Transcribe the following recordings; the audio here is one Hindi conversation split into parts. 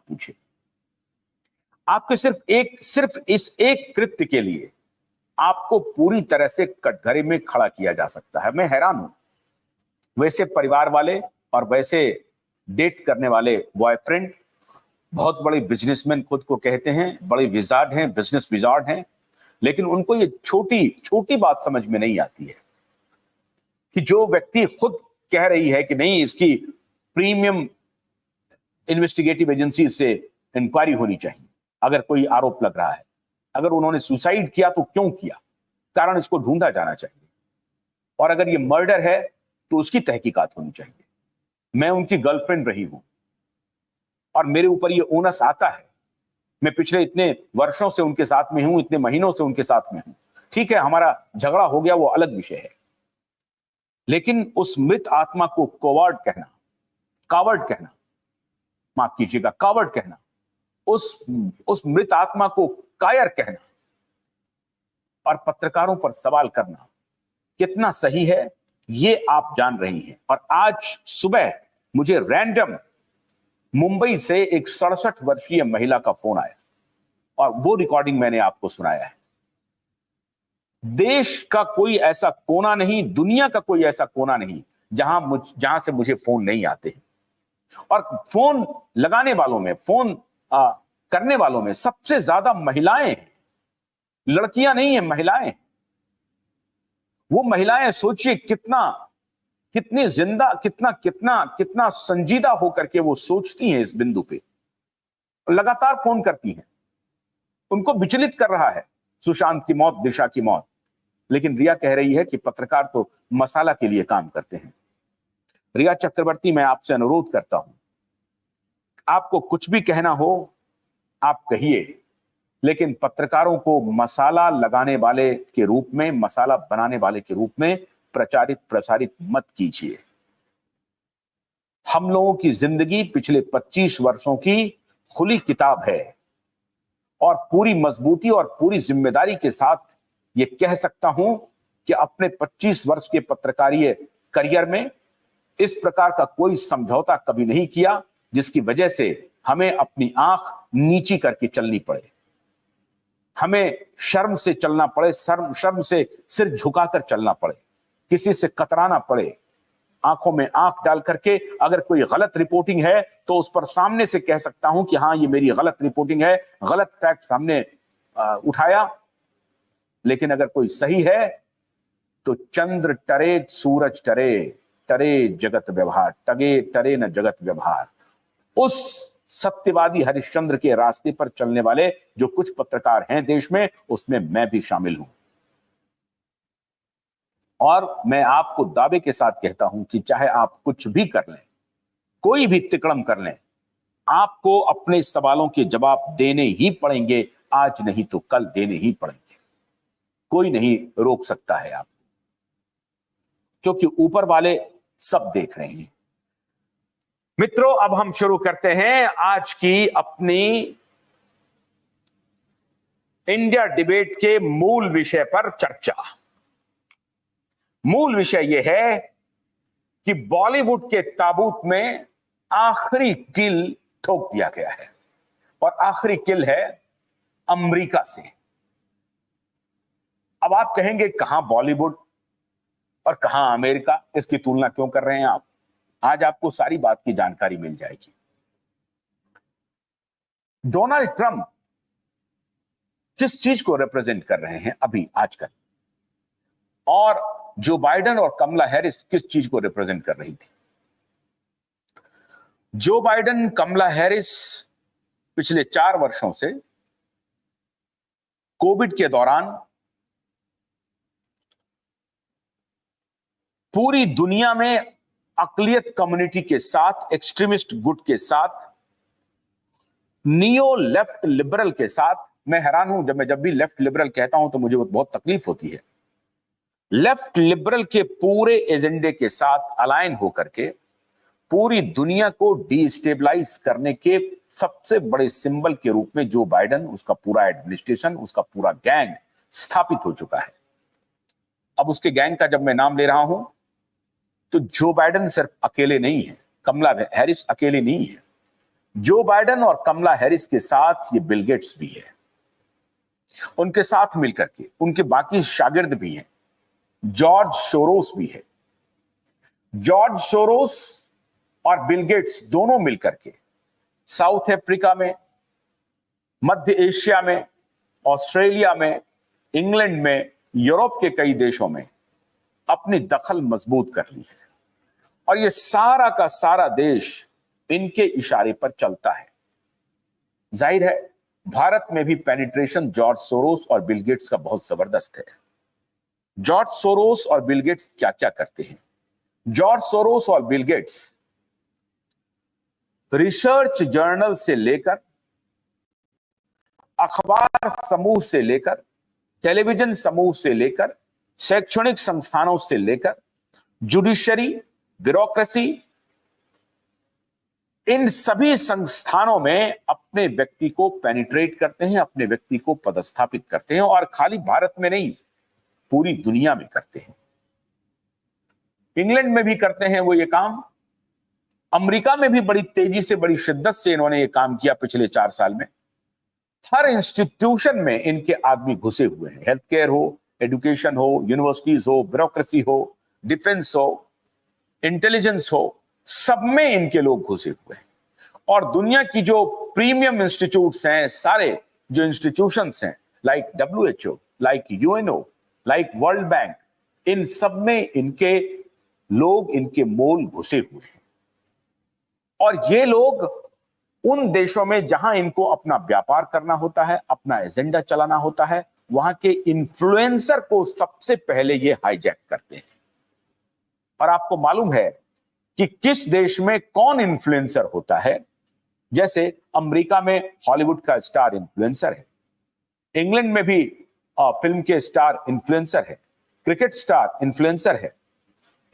पूछे। आपके सिर्फ इस एक कृत्य के लिए आपको पूरी तरह से कटघरे में खड़ा किया जा सकता है। मैं हैरान हूं, वैसे परिवार वाले और वैसे डेट करने वाले बॉयफ्रेंड, बहुत बड़े बिजनेसमैन खुद को कहते हैं, बड़े विजार्ड हैं, बिजनेस विजार्ड हैं, लेकिन उनको ये छोटी छोटी बात समझ में नहीं आती है कि जो व्यक्ति खुद कह रही है कि नहीं, इसकी प्रीमियम इन्वेस्टिगेटिव एजेंसी से इंक्वायरी होनी चाहिए अगर कोई आरोप लग रहा है, अगर उन्होंने सुसाइड किया तो क्यों किया, कारण इसको ढूंढा जाना चाहिए, और अगर ये मर्डर है तो उसकी तहकीकात होनी चाहिए। मैं उनकी गर्लफ्रेंड रही हूं और मेरे ऊपर ये ओनस आता है। मैं पिछले इतने वर्षों से उनके साथ में हूं, इतने महीनों से उनके साथ में हूं। ठीक है, हमारा झगड़ा हो गया, वो अलग विषय है, लेकिन उस मृत आत्मा को कावर्ड कहना, माफ कीजिएगा, कावर्ड कहना, उस मृत आत्मा को कायर कहना और पत्रकारों पर सवाल करना कितना सही है, ये आप जान रही हैं। और आज सुबह मुझे रैंडम मुंबई से एक 67 वर्षीय महिला का फोन आया और वो रिकॉर्डिंग मैंने आपको सुनाया है। देश का कोई ऐसा कोना नहीं, दुनिया का कोई ऐसा कोना नहीं जहां से मुझे फोन नहीं आते हैं। और फोन लगाने वालों में, फोन करने वालों में सबसे ज्यादा महिलाएं हैं, लड़कियां नहीं है, महिलाएं। वो महिलाएं सोचिए कितनी जिंदा, कितना संजीदा होकर के वो सोचती हैं इस बिंदु पे, लगातार फोन करती हैं। उनको विचलित कर रहा है सुशांत की मौत, दिशा की मौत, लेकिन रिया कह रही है कि पत्रकार तो मसाला के लिए काम करते हैं। रिया चक्रवर्ती, मैं आपसे अनुरोध करता हूं, आपको कुछ भी कहना हो आप कहिए, लेकिन पत्रकारों को मसाला लगाने वाले के रूप में, मसाला बनाने वाले के रूप में प्रसारित मत कीजिए। हम लोगों की जिंदगी पिछले 25 वर्षों की खुली किताब है और पूरी मजबूती और पूरी जिम्मेदारी के साथ ये कह सकता हूं कि अपने 25 वर्ष के पत्रकारीय करियर में इस प्रकार का कोई समझौता कभी नहीं किया जिसकी वजह से हमें अपनी आंख नीची करके चलनी पड़े, हमें शर्म से चलना पड़े, शर्म से सिर झुकाकर चलना पड़े, किसी से कतराना पड़े, आंखों में आंख डाल करके अगर कोई गलत रिपोर्टिंग है तो उस पर सामने से कह सकता हूं कि हां ये मेरी गलत रिपोर्टिंग है, गलत फैक्ट सामने उठाया। लेकिन अगर कोई सही है तो चंद्र टरे सूरज टरे, टरे जगत व्यवहार, टरे न जगत व्यवहार। उस सत्यवादी हरिश्चंद्र के रास्ते पर चलने वाले जो कुछ पत्रकार हैं देश में, उसमें मैं भी शामिल हूं। और मैं आपको दावे के साथ कहता हूं कि चाहे आप कुछ भी कर लें, कोई भी तिकड़म कर लें, आपको अपने सवालों के जवाब देने ही पड़ेंगे, आज नहीं तो कल देने ही पड़ेंगे। कोई नहीं रोक सकता है आपको, क्योंकि ऊपर वाले सब देख रहे हैं। मित्रों, अब हम शुरू करते हैं आज की अपनी इंडिया डिबेट के मूल विषय पर चर्चा। मूल विषय यह है कि बॉलीवुड के ताबूत में आखिरी किल ठोक दिया गया है, और आखिरी किल है अमेरिका से। अब आप कहेंगे कहां बॉलीवुड और कहां अमेरिका, इसकी तुलना क्यों कर रहे हैं आप? आज आपको सारी बात की जानकारी मिल जाएगी। डोनाल्ड ट्रंप किस चीज को रिप्रेजेंट कर रहे हैं अभी आजकल, और जो बाइडेन और कमला हैरिस किस चीज को रिप्रेजेंट कर रही थी? जो बाइडेन, कमला हैरिस पिछले 4 वर्षों से कोविड के दौरान पूरी दुनिया में अकलियत कम्युनिटी के साथ, एक्सट्रीमिस्ट गुट के साथ, नियो लेफ्ट लिबरल के साथ, मैं हैरान हूं जब भी लेफ्ट लिबरल कहता हूं तो मुझे बहुत तकलीफ होती है। लेफ्ट लिबरल के पूरे एजेंडे के साथ अलाइन होकर के पूरी दुनिया को डिस्टेबलाइज करने के सबसे बड़े सिंबल के रूप में जो बाइडेन, उसका पूरा एडमिनिस्ट्रेशन, उसका पूरा गैंग स्थापित हो चुका है। अब उसके गैंग का जब मैं नाम ले रहा हूं तो जो बाइडेन सिर्फ अकेले नहीं है, कमला हैरिस अकेले नहीं है, जो बाइडेन और कमला हैरिस के साथ ये बिल गेट्स भी है, उनके साथ मिलकर के उनके बाकी शागिर्द भी हैं, जॉर्ज सोरोस भी है। जॉर्ज सोरोस और बिल गेट्स दोनों मिलकर के साउथ अफ्रीका में, मध्य एशिया में, ऑस्ट्रेलिया में, इंग्लैंड में, यूरोप के कई देशों में अपनी दखल मजबूत कर ली है और ये सारा का सारा देश इनके इशारे पर चलता है। जाहिर है भारत में भी पेनिट्रेशन जॉर्ज सोरोस और बिल गेट्स का बहुत जबरदस्त है। जॉर्ज सोरोस और बिल गेट्स क्या क्या करते हैं? जॉर्ज सोरोस और बिल गेट्स रिसर्च जर्नल से लेकर, अखबार समूह से लेकर, टेलीविजन समूह से लेकर, शैक्षणिक संस्थानों से लेकर, जुडिशरी, ब्यूरोक्रेसी, इन सभी संस्थानों में अपने व्यक्ति को पेनिट्रेट करते हैं, अपने व्यक्ति को पदस्थापित करते हैं और खाली भारत में नहीं, पूरी दुनिया में करते हैं। इंग्लैंड में भी करते हैं वो ये काम, अमेरिका में भी बड़ी तेजी से, बड़ी शिद्दत से इन्होंने ये काम किया पिछले 4 साल में। हर इंस्टीट्यूशन में इनके आदमी घुसे हुए हैं, हेल्थ केयर हो, एजुकेशन हो, यूनिवर्सिटीज हो, ब्यूरोक्रेसी हो, डिफेंस हो, इंटेलिजेंस हो, सब में इनके लोग घुसे हुए हैं। और दुनिया की जो प्रीमियम इंस्टीट्यूट्स हैं, सारे जो इंस्टीट्यूशंस हैं, like WHO, like UNO, like World Bank, इन सब में इनके लोग, इनके मोल घुसे हुए हैं। और ये लोग उन देशों में जहां इनको अपना व्यापार करना होता है, अपना एजेंडा चलाना होता है, वहां के इन्फ्लुएंसर को सबसे पहले ये हाईजैक करते हैं। और आपको मालूम है कि किस देश में कौन इन्फ्लुएंसर होता है? जैसे अमेरिका में हॉलीवुड का स्टार इन्फ्लुएंसर है, इंग्लैंड में भी फिल्म के स्टार इन्फ्लुएंसर है, क्रिकेट स्टार इन्फ्लुएंसर है,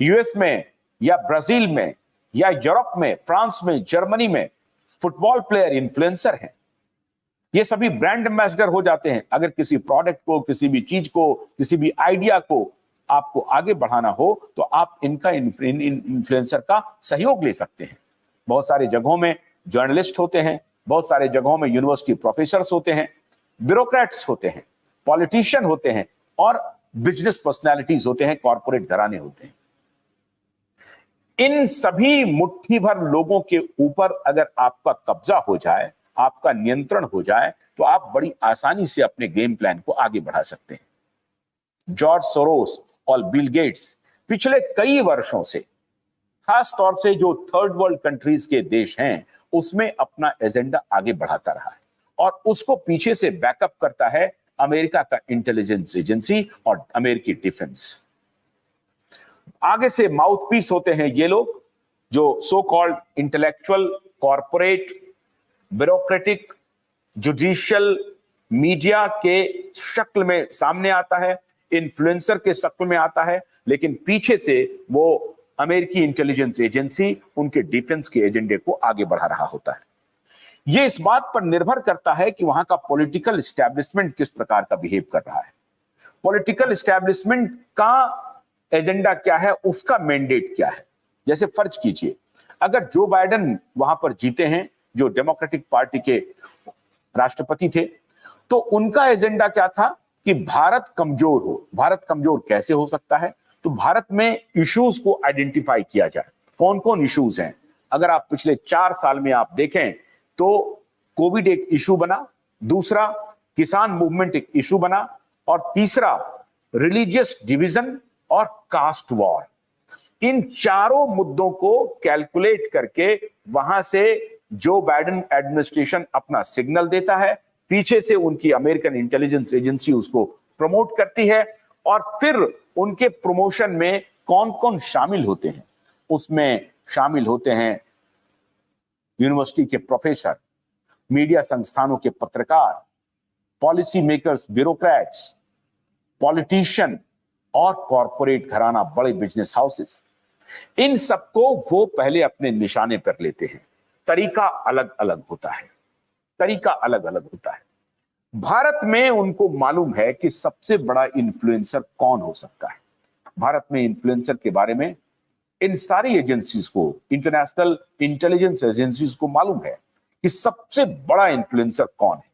यूएस में या ब्राजील में या यूरोप में, फ्रांस में, जर्मनी में फुटबॉल प्लेयर इन्फ्लुएंसर हैं। ये सभी ब्रांड एम्बेसडर हो जाते हैं। अगर किसी प्रोडक्ट को, किसी भी चीज को, किसी भी आइडिया को आपको आगे बढ़ाना हो तो आप इनका इन्फ्लुएंसर का सहयोग ले सकते हैं। बहुत सारे जगहों में जर्नलिस्ट होते हैं, बहुत सारे जगहों में यूनिवर्सिटी प्रोफेसर्स होते हैं, ब्यूरोक्रेट्स होते हैं, पॉलिटिशियन होते हैं और बिजनेस पर्सनैलिटीज होते हैं, कॉर्पोरेट घराने होते हैं। इन सभी मुट्ठी भर लोगों के ऊपर अगर आपका कब्जा हो जाए, आपका नियंत्रण हो जाए, तो आप बड़ी आसानी से अपने गेम प्लान को आगे बढ़ा सकते हैं। जॉर्ज सोरोस और बिल गेट्स पिछले कई वर्षों से, खास तौर से जो थर्ड वर्ल्ड कंट्रीज के देश हैं, उसमें अपना एजेंडा आगे बढ़ाता रहा है और उसको पीछे से बैकअप करता है अमेरिका का इंटेलिजेंस एजेंसी और अमेरिकी डिफेंस। आगे से माउथपीस होते हैं ये लोग, जो so called intellectual, corporate, bureaucratic, judicial, media के शक्ल में सामने आता है, इन्फ्लुएंसर के शक्ल में आता है, लेकिन पीछे से वो अमेरिकी इंटेलिजेंस एजेंसी उनके डिफेंस के एजेंडे को आगे बढ़ा रहा होता है। यह इस बात पर निर्भर करता है कि वहां का पॉलिटिकल एस्टैब्लिशमेंट किस प्रकार का बिहेव कर रहा है। पॉलिटिकल एस्टैब्लिशमेंट का एजेंडा क्या है, उसका मैंडेट क्या है। जैसे फर्ज कीजिए अगर जो बाइडेन वहां पर जीते हैं, जो डेमोक्रेटिक पार्टी के राष्ट्रपति थे, तो उनका एजेंडा क्या था कि भारत कमजोर हो। भारत कमजोर कैसे हो सकता है? तो भारत में इश्यूज को आइडेंटिफाई किया जाए। कौन कौन इश्यूज हैं? अगर आप पिछले 4 साल में आप देखें तो कोविड एक इशू बना, दूसरा किसान मूवमेंट एक इशू बना और तीसरा रिलीजियस डिवीजन और कास्ट वॉर। इन चारों मुद्दों को कैलकुलेट करके वहां से जो बाइडेन एडमिनिस्ट्रेशन अपना सिग्नल देता है, पीछे से उनकी अमेरिकन इंटेलिजेंस एजेंसी उसको प्रमोट करती है और फिर उनके प्रमोशन में कौन कौन शामिल होते हैं? उसमें शामिल होते हैं यूनिवर्सिटी के प्रोफेसर, मीडिया संस्थानों के पत्रकार, पॉलिसी मेकर्स, ब्यूरोक्रेट्स, पॉलिटिशियन और कॉर्पोरेट घराना, बड़े बिजनेस हाउसेस। इन सबको वो पहले अपने निशाने पर लेते हैं। तरीका अलग अलग होता है, तरीका अलग अलग होता है। भारत में उनको मालूम है कि सबसे बड़ा इन्फ्लुएंसर कौन हो सकता है। भारत में इन्फ्लुएंसर के बारे में इन सारी एजेंसीज को, इंटरनेशनल इंटेलिजेंस एजेंसीज को मालूम है कि सबसे बड़ा इन्फ्लुएंसर कौन है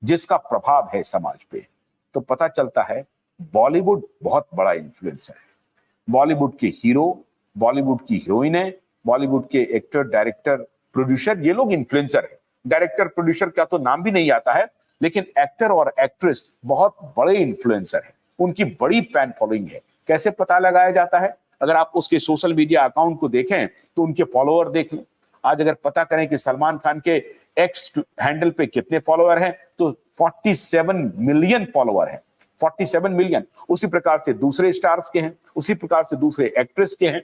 जिसका प्रभाव है समाज पे, तो पता चलता है बॉलीवुड बहुत बड़ा इन्फ्लुएंसर है। बॉलीवुड के हीरो, बॉलीवुड की हीरोइनें, बॉलीवुड के एक्टर, डायरेक्टर, प्रोड्यूसर, ये लोग इन्फ्लुएंसर है। डायरेक्टर प्रोड्यूसर का तो नाम भी नहीं आता है, लेकिन एक्टर और एक्ट्रेस बहुत बड़े इन्फ्लुएंसर है, उनकी बड़ी फैन फॉलोइंग है। कैसे पता लगाया जाता है? अगर आप उसके सोशल मीडिया अकाउंट को देखें तो उनके फॉलोअर देख लें। आज अगर पता करें कि सलमान खान के एक्स हैंडल पे कितने फॉलोअर हैं, तो 47 मिलियन फॉलोअर हैं, 47 मिलियन। उसी प्रकार से दूसरे स्टार्स के हैं, उसी प्रकार से दूसरे एक्ट्रेस के हैं।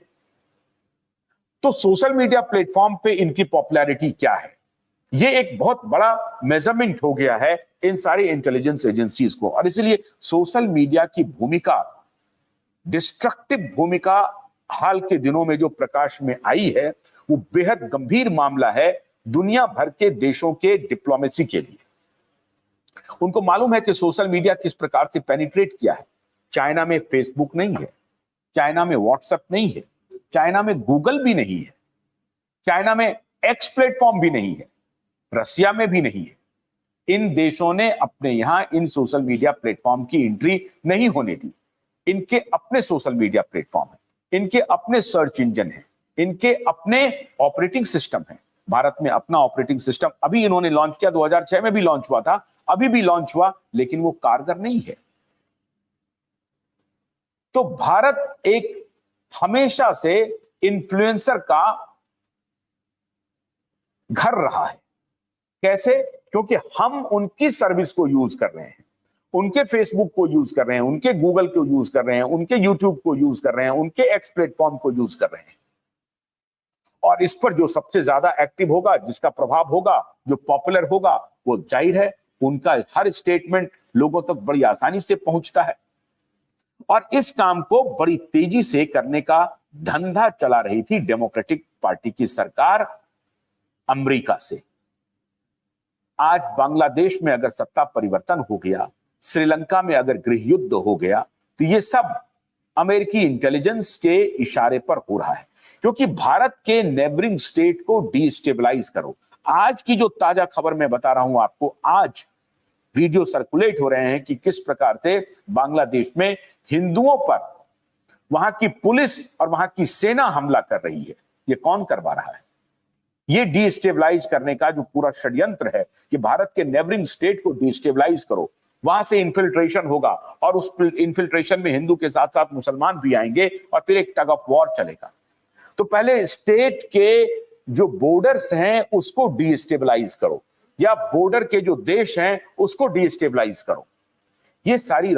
तो सोशल मीडिया प्लेटफॉर्म पे इनकी पॉपुलैरिटी क्या है, ये एक बहुत बड़ा मेजरमेंट हो गया है इन सारी इंटेलिजेंस एजेंसीज को। और इसलिए सोशल मीडिया की भूमिका, डिस्ट्रक्टिव भूमिका हाल के दिनों में जो प्रकाश में आई है, वो बेहद गंभीर मामला है दुनिया भर के देशों के डिप्लोमेसी के लिए। उनको मालूम है कि सोशल मीडिया किस प्रकार से पेनिट्रेट किया है। चाइना में फेसबुक नहीं है, चाइना में व्हाट्सएप नहीं है, चाइना में गूगल भी नहीं है, चाइना में एक्स प्लेटफॉर्म भी नहीं है, रसिया में भी नहीं है। इन देशों ने अपने यहां इन सोशल मीडिया प्लेटफॉर्म की एंट्री नहीं होने दी। इनके अपने सोशल मीडिया प्लेटफॉर्म है, इनके अपने सर्च इंजन है, इनके अपने ऑपरेटिंग सिस्टम है। भारत में अपना ऑपरेटिंग सिस्टम अभी इन्होंने लॉन्च किया, 2006 में भी लॉन्च हुआ था, अभी भी लॉन्च हुआ, लेकिन वो कारगर नहीं है। तो भारत एक हमेशा से इन्फ्लुएंसर का घर रहा है। कैसे? क्योंकि हम उनकी सर्विस को यूज कर रहे हैं, उनके फेसबुक को यूज कर रहे हैं, उनके गूगल को यूज कर रहे हैं, उनके यूट्यूब को यूज कर रहे हैं, उनके एक्स प्लेटफॉर्म को यूज कर रहे हैं। और इस पर जो सबसे ज्यादा एक्टिव होगा, जिसका प्रभाव होगा, जो पॉपुलर होगा, वो जाहिर है उनका हर स्टेटमेंट लोगों तक बड़ी आसानी से पहुंचता है। और इस काम को बड़ी तेजी से करने का धंधा चला रही थी डेमोक्रेटिक पार्टी की सरकार अमेरिका से। आज बांग्लादेश में अगर सत्ता परिवर्तन हो गया, श्रीलंका में अगर गृह युद्ध हो गया, तो ये सब अमेरिकी इंटेलिजेंस के इशारे पर हो रहा है। क्योंकि भारत के नेबरिंग स्टेट को डिस्टेबलाइज करो। आज की जो ताजा खबर मैं बता रहा हूं आपको, आज वीडियो सर्कुलेट हो रहे हैं कि किस प्रकार से बांग्लादेश में हिंदुओं पर वहां की पुलिस और वहां की सेना हमला कर रही है। ये कौन करवा रहा है? ये डिस्टेबलाइज करने का जो पूरा षड्यंत्र है कि भारत के नेबरिंग स्टेट को डिस्टेबलाइज करो, वहां से इन्फिल्ट्रेशन होगा और उस इन्फिल्ट्रेशन में हिंदू के साथ साथ मुसलमान भी आएंगे और फिर एक टग ऑफ वॉर चलेगा। तो पहले स्टेट के जो बॉर्डर्स हैं उसको डिस्टेबलाइज करो, या बॉर्डर के जो देश हैं उसको डिस्टेबलाइज करो। ये सारी